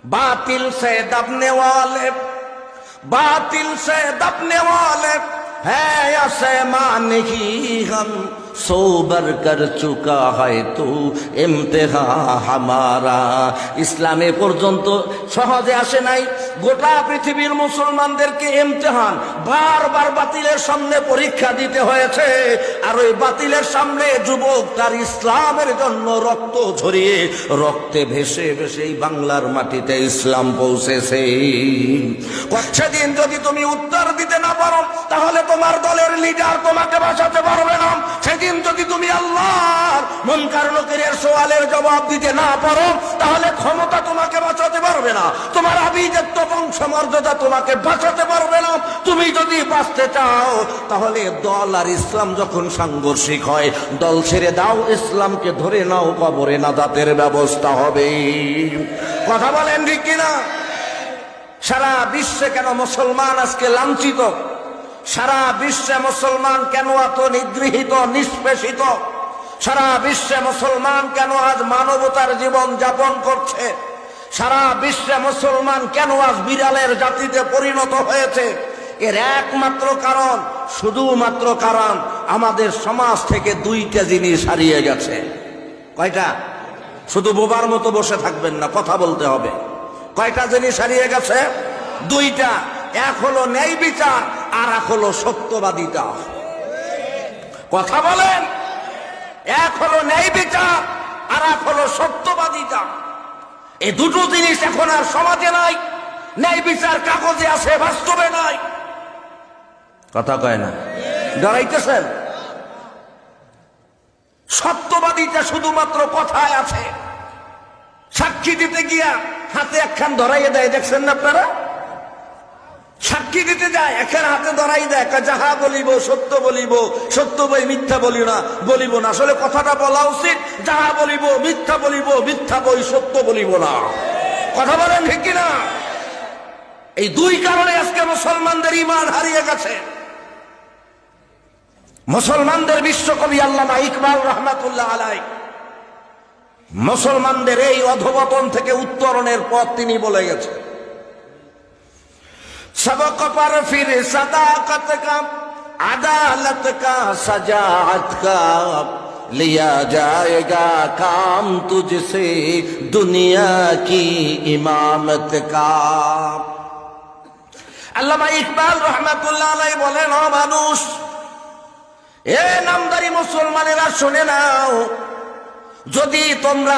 बातिल से दबने वाले, बातिल से दबने वाले है असमा नहीं, हम सोबर कर चुका है तू इम्तिहा हमारा। ইসলামে পর্যন্ত সহজে আসে নাই, গোটা পৃথিবীর মুসলমানদেরকে ইমতিহান বারবার বাতিলের সামনে পরীক্ষা দিতে হয়েছে। আর ওই বাতিলের সামনে যুবক তার ইসলামের জন্য রক্ত ঝরিয়ে রক্তে ভেসে ভেসে এই বাংলার মাটিতে ইসলাম পৌঁছেছে। সেদিন যদি তুমি উত্তর দিতে না পারো তাহলে তোমার দলের লিডার তোমাকে বাঁচাতে পারবে না। সেদিন যদি তুমি আল্লাহর মুনকার নকিরের সওয়ালের জবাব দিতে না পারো তাহলে ক্ষমতা তোমাকে বাঁচাতে পারবে না, তোমার আবিদত্ব বংশমর্যাদা তোমাকে বাঁচাতে পারবে না। তুমি যদি বাঁচতে চাও তাহলে দল আর ইসলাম যখন সাংঘর্ষিক হয়, দল ছেড়ে দাও, ইসলামকে ধরে নাও, কবরে নাজাতের ব্যবস্থা হবে। কথা বলেন ঠিক কিনা? সারা বিশ্বে কেন মুসলমান আজকে লাঞ্ছিত? সারা বিশ্বে মুসলমান কেন এত নিগৃহীত, নিষ্পেষিত? সারা বিশ্বে মুসলমান কেন আজ মানবতার জীবন যাপন করছে? সারা বিশ্বে মুসলমান কেন আজ বিড়ালের জাতিতে পরিণত হয়েছে? এর একমাত্র কারণ, শুধুমাত্র কারণ, আমাদের সমাজ থেকে দুইটা জিনিস হারিয়ে গেছে। কয়টা? শুধু বোবার মতো বসে থাকবেন না, কথা বলতে হবে। কয়টা জিনিস হারিয়ে গেছে? দুইটা। এক হলো ন্যায় বিচার, আর এক হলো সত্যবাদিতা। কথা বলেন। এক হলো ন্যায় বিচার, আর এক হলো সত্যবাদিতা। এই দুটো জিনিস এখন আর সমাজে নাই। ন্যায় বিচার কাগজে আছে, বাস্তবে নাই। কথা কয় না? ডরাইতেছেন? সত্যবাদিতা শুধুমাত্র কথায় আছে। সাক্ষী দিতে গিয়া হাতে একখান ধরাইয়ে দেয়, দেখছেন না আপনারা? সাক্ষী দিতে যায়, এখানে হাতে ধরাই দেয়, যাহা বলিব সত্য বলিব, সত্য বই মিথ্যা বলিব না। আসলে কথাটা বলা উচিত, যাহা বলিব মিথ্যা বলিব, মিথ্যা বই সত্য বলিব না। কথা বলেন ঠিক কিনা? এই দুই কারণে আজকে মুসলমানদের ঈমান হারিয়ে গেছে। মুসলমানদের বিশ্বকবি আল্লামা ইকবাল রাহমাতুল্লাহ আলাইহি মুসলমানদের এই অধঃপতন থেকে উত্তরণের পথ তিনি বলে গেছেন। सबक पर फिर सदाकत का, अदालत का, सजाअत का, लिया जाएगा काम तुझसे दुनिया की इमामत का। আল্লামা ইকবাল রাহমাতুল্লাহ আলাইহি বলেন, ও মানুষ, এ নামদারি মুসলমানেরা শুনে নাও, যদি তোমরা